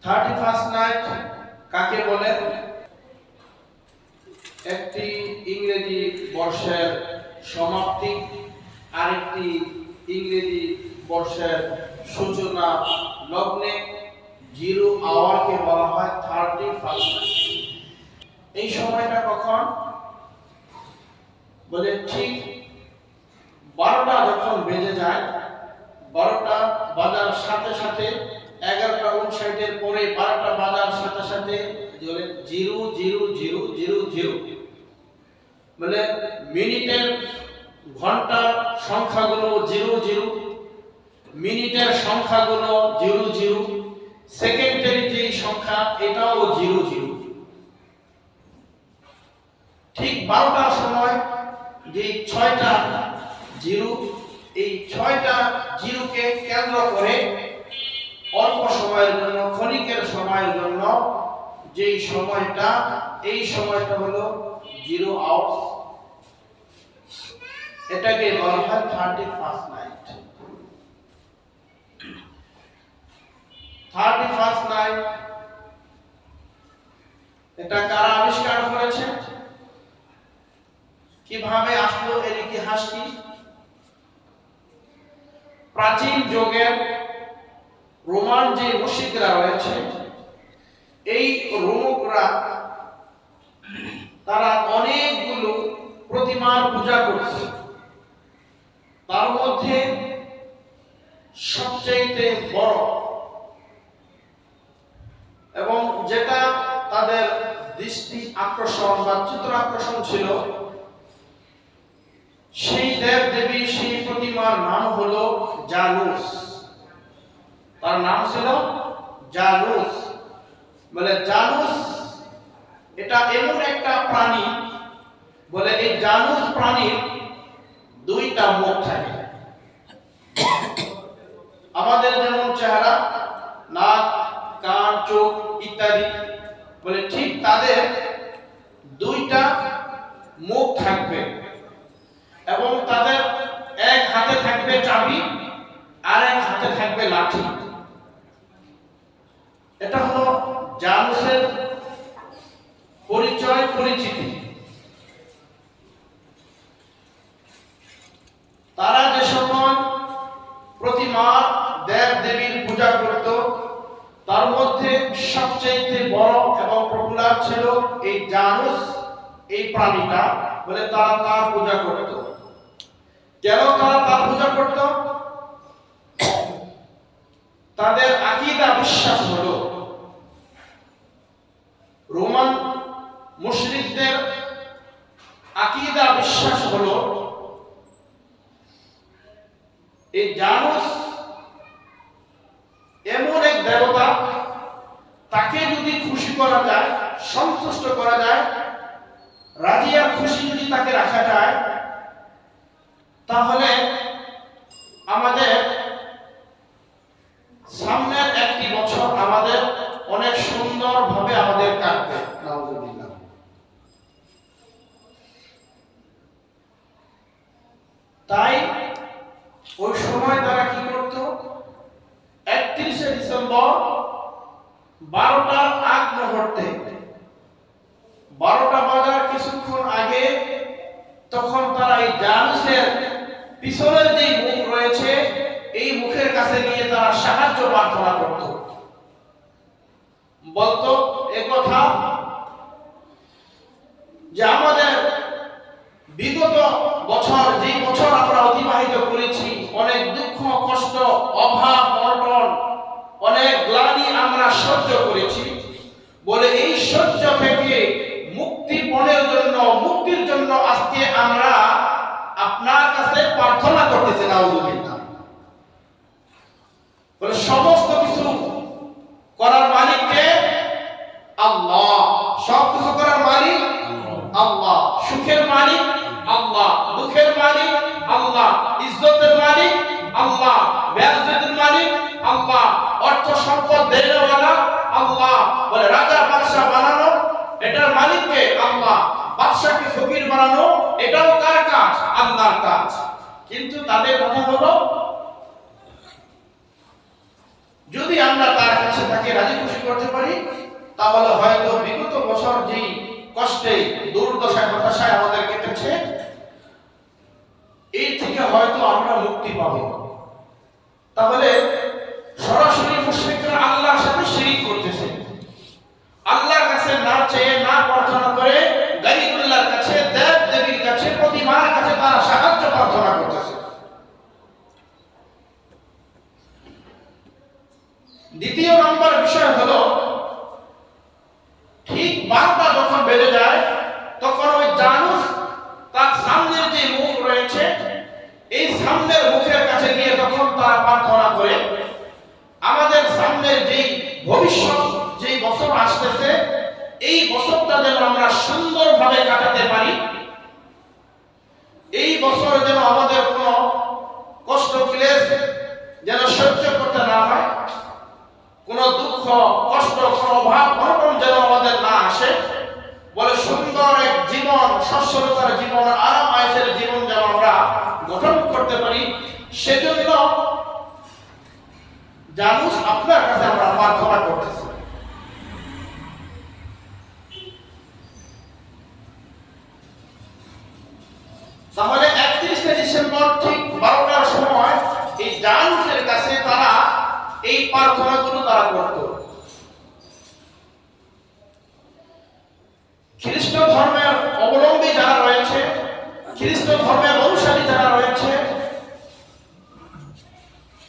31st night কাকে বলে? একটি ইংরেজি বর্ষের সমাপ্তি, আরেকটি ইংরেজি বর্ষের সূচনা লগ্নে 0 আওয়ারকে বলা হয় 31st নাইট। এই সময়টা কখন? বলে ঠিক 12টা যখন বেজে যায়, 12টা বাজার সাথে সাথে 11টা 59 পরে 12টা বাজার সাথে সাথে 000000 মানে মিনিটের ঘন্টার সংখ্যাগুলো 00, মিনিটের সংখ্যাগুলো 00, সেকেন্ডের যে সংখ্যা এটাও 00। ঠিক 12টার সময় যে 6টা 0, এই 6টা 0কে কেন্দ্র করে অল্প সময়ের জন্য, ক্ষণিকের সময়ের জন্য যেই সময়টা, এই সময়টা হলো 0 আওয়ার্স। এটাকে বলা হয় 31st নাইট। 31st নাইট এটা কারা আবিষ্কার করেছে? কিভাবে আসলো এর ইতিহাস কি? প্রাচীন যুগের রোমান যে মুশরিকরা রয়েছে, এই রোমকরা তারা অনেকগুলো প্রতিমার পূজা করত। তার মধ্যে সবচেয়ে বড় এবং যেটা তাদের দৃষ্টি আকর্ষণ বা চিত্র আকর্ষণ ছিল, সেই দেব দেবী, সেই প্রতিমার নাম হলো জানুস। তার নাম ছিল জানুস। বলে জানুস এটা এমন একটা প্রাণী, বলে এই জানুস প্রাণীর 2টা মুখ থাকে। আমাদের যেমন চেহারা, নাক, কান, চোখ ইত্যাদি, বলে ঠিক তাদের 2টা মুখ থাকবে এবং তাদের এক হাতে থাকবে চাবি আর এক হাতে থাকবে লাঠি। এটা হলো জানুসের পরিচয়, পরিচিতি। তারা যে সময় প্রতিমা দেব দেবীর পূজা করত, তার মধ্যে সবচেয়ে বড় এবং পপুলার ছিল এই জানুস, এই প্রাণীটা। বলে তারা তার পূজা করত। কেন তারা তার পূজা করত? তাদের আকীদা, বিশ্বাস হলো, রোমান মুশরিকদের আকীদা বিশ্বাস হলো এই জানুস এমন এক দেবতা, তাকে যদি খুশি করা যায়, সন্তুষ্ট করা যায়, রাজি আর খুশি যদি তাকে রাখা যায়, তাহলে আমাদের সামনের একটি বছর আমাদের অনেক সুন্দরভাবে আমাদের কাটবে। নাউজুবিল্লাহ। তাই ওই সময় তারা কি করত? 31শে ডিসেম্বর 12টার আগ মুহূর্তে, 12টা বাজার কিছুক্ষণ আগে, তখন তারা এই জানুসের পিছনের যে মুখ রয়েছে, এই মুখের কাছে গিয়ে তারা সাহায্য প্রার্থনা করত। বলতো একথা যে আমাদের বিগত বছর, যে বছর আমরা অতিবাহিত করেছি, অনেক দুঃখ, কষ্ট, অভাব, অনটন, অনেক গ্লানি আমরা সহ্য করেছি। বলে এই সহ্য থেকে মুক্তিপণের জন্য, মুক্তির জন্য আজকে আমরা আপনার কাছে প্রার্থনা করতেছি। নাউজুবিল্লাহ। বলে সমস্ত কিছু করার মালিক কে? আল্লাহ। সব কিছু করার মালিক আল্লাহ। সুখের মালিক আল্লাহ, দুঃখের মালিক আল্লাহ, ইজ্জতের মালিক আল্লাহ, বেইজ্জতের মালিক আল্লাহ, অর্থ সম্পদ দেওয়ালা আল্লাহ। বলে রাজা বাদশা বানানো, এটার মালিক কে? আল্লাহ। বাদশাকে ফকির বানানো, এটাও কার কাজ? আল্লাহর কাজ। কিন্তু তাদের কথা হলো যদি আমরা তার কাছে তাকে রাজি খুশি করতে পারি, তাহলে হয়তো বিগত বছর যে কষ্টে দুর্দশায় হতাশায় আমাদের কেটেছে, এই থেকে হয়তো আমরা মুক্তি পাব। তাহলে সরাসরি মুশরিকরা আল্লাহর সাথে শিরিক করতেছে, আল্লাহর কাছে না চেয়ে না প্রার্থনা করে গায়রুল্লাহর কাছে, দেব দেবীর কাছে, প্রতিমার কাছে তারা সাহায্য প্রার্থনা করতেছে। দ্বিতীয় নম্বর বিষয় হলো, ঠিক 12টা যখন বেজে যায় তখন ওই জানুস তার সামনের যে মুখ রয়েছে, এই সামনের মুখের কাছে গিয়ে তখন তারা প্রার্থনা করে, আমাদের সামনের যেই ভবিষ্যৎ যেই বছর আসতেছে, এই বছরটা যেন আমরা সুন্দরভাবে কাটাতে পারি, এই বছর যেন আমাদের কোনো কষ্ট ক্লেশ যেন সহ্য করতে না হয়, কোনো দুঃখ কষ্ট কোনো অভাব অনটন যেন আমাদের না আসে, বলে সুন্দর এক জীবন, সচ্ছলতার জীবন, আরাম আয়েশের জীবন যেন আমরা গঠন করতে পারি, সেজন্য জানুস আপনার কাছে আমরা প্রার্থনা করতেছি। তাহলে 31শে ডিসেম্বর ঠিক 12টার সময় এই জানুসের কাছে তারা এই প্রার্থনাগুলো তারা করত। খ্রিস্ট ধর্মের অবলম্বী যারা রয়েছে, খ্রিস্ট ধর্মের অনুসারী যারা রয়েছে,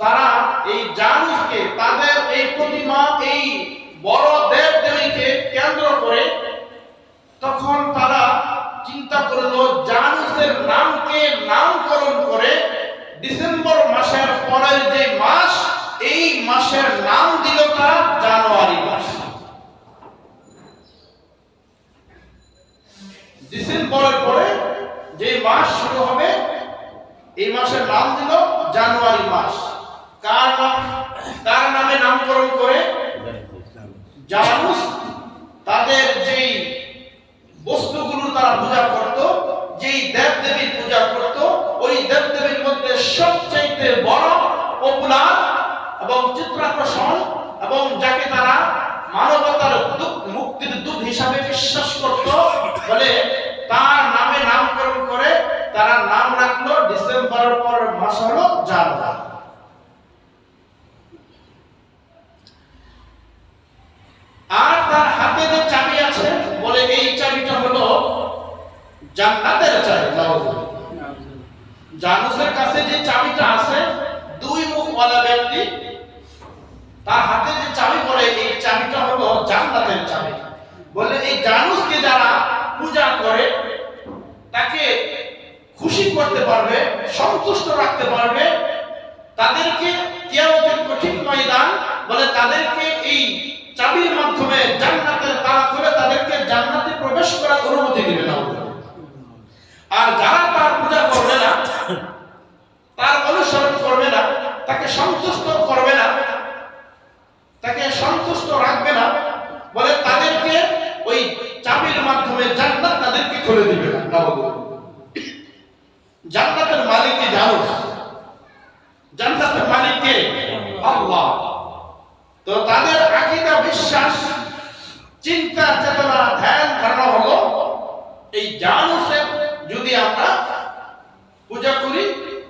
তারা এই জানুসকে, তাদের এই প্রতিমা, এই বড় দেব দেবীকে কেন্দ্র করে তখন তারা চিন্তা করলো জানুসের নামকে নামকরণ করে ডিসেম্বর মাসের পরের যে মাস, এই মাসের নাম দিল তারা জানুয়ারি মাস। ডিসেম্বরের পরে যে মাস শুরু হবে, এই মাসের নাম দিল জানুয়ারি মাস। কার নামে নামকরণ করে? জানুস। তাদের যেই বস্তুগুলো তারা পূজা করত, যেই দেব দেবীর পূজা করত, ওই দেব দেবীর মধ্যে সবচেয়ে বড়, পপুলার এবং চিত্রাকর্ষণ এবং যাকে তারা মানবতার মুক্তির দূত হিসাবে বিশ্বাস করত, বলে তার নামে নামকরণ করে তারা নাম রাখলো ডিসেম্বরের পরের মাস হলো জানুয়ারি। আর তার হাতে যে চাবি আছে, বলে এই চাবিটা হলো জান্নাতের চাবি। জানুসের কাছে যে চাবিটা আছে, দুই মুখওয়ালা ব্যক্তি, তার হাতে যে চাবি, বলে এই চাবিটা হলো জান্নাতের চাবি। বলে এই জানুসকে যারা পূজা করে, তাকে খুশি করতে পারবে, সন্তুষ্ট রাখতে পারবে, তাদেরকে কিয়ামতের কঠিন ময়দান, বলে তাদেরকে এই চাবির মাধ্যমে জান্নাতের তালা খুলে তাদেরকে জান্নাতে প্রবেশ করার অনুমতি দিবে না। আর যারা তার পূজা করবে না, তার অনুসরণ করবে না, তাকে সন্তুষ্ট করবে না, তাকে সন্তুষ্ট রাখবে না, বলে তাদেরকে ওই চাবির মাধ্যমে জান্নাত তাদেরকে খুলে দিবে না। জান্নাতের মালিক কে জানো? জান্নাতের মালিক কে? আল্লাহ। তো তাদের আকীদা, বিশ্বাস, চিন্তা, চেতনা, ধ্যান, ধারণা হলো এই জানুসের যদি আমরা পূজা করি,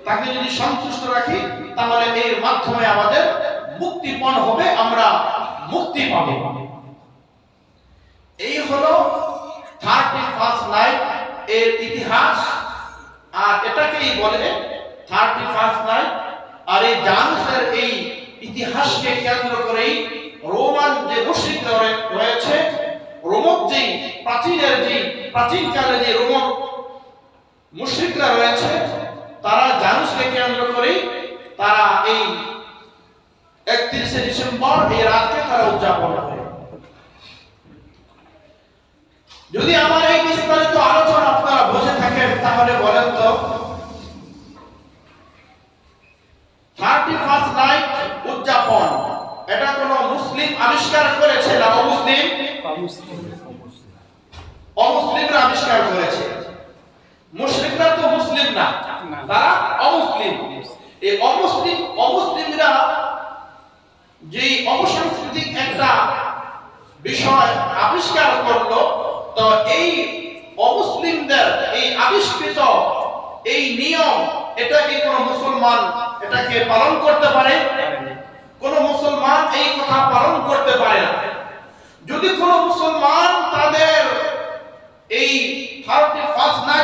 তাকে যদি সন্তুষ্ট রাখি, তাহলে এর মাধ্যমে আমাদের মুক্তিপণ হবে, আমরা মুক্তি পাব। এই হলো 31st নাইট এর ইতিহাস। আর এটাকেই বলে 31st নাইট। আর এই জানুসের এই ইতিহাসকে কেন্দ্র করেই রোমান যে মুশরিকরা রয়েছে, রোমক যে প্রাচীনকালে যে রোমক মুশরিকরা রয়েছে, তারা জানুসকে কেন্দ্র করেই তারা এই 31শে ডিসেম্বর এই রাতকে তারা উদযাপন করে। যদি আমার এই বিস্তারিত আলোচনা আপনারা বুঝে থাকেন, তাহলে বলেন তো 31st নাইট উদযাপন এটা কোন মুসলিম আবিষ্কার করেছে না অমুসলিম? অমুসলিমরা আবিষ্কার করেছে। মুশরিকরা তো মুসলিম না, তারা অমুসলিম। এই অমুসলিমরা যে অপসাংস্কৃতিক একটা বিষয় আবিষ্কার করলো, তো এই অমুসলিমদের এই আবিষ্কৃত এই নিয়ম, এটাকে কোন মুসলমান এটাকে পালন করতে পারে? কোন মুসলমান এই কথা পালন করতে পারে না। যদি কোন মুসলমান তাদের এই 31 না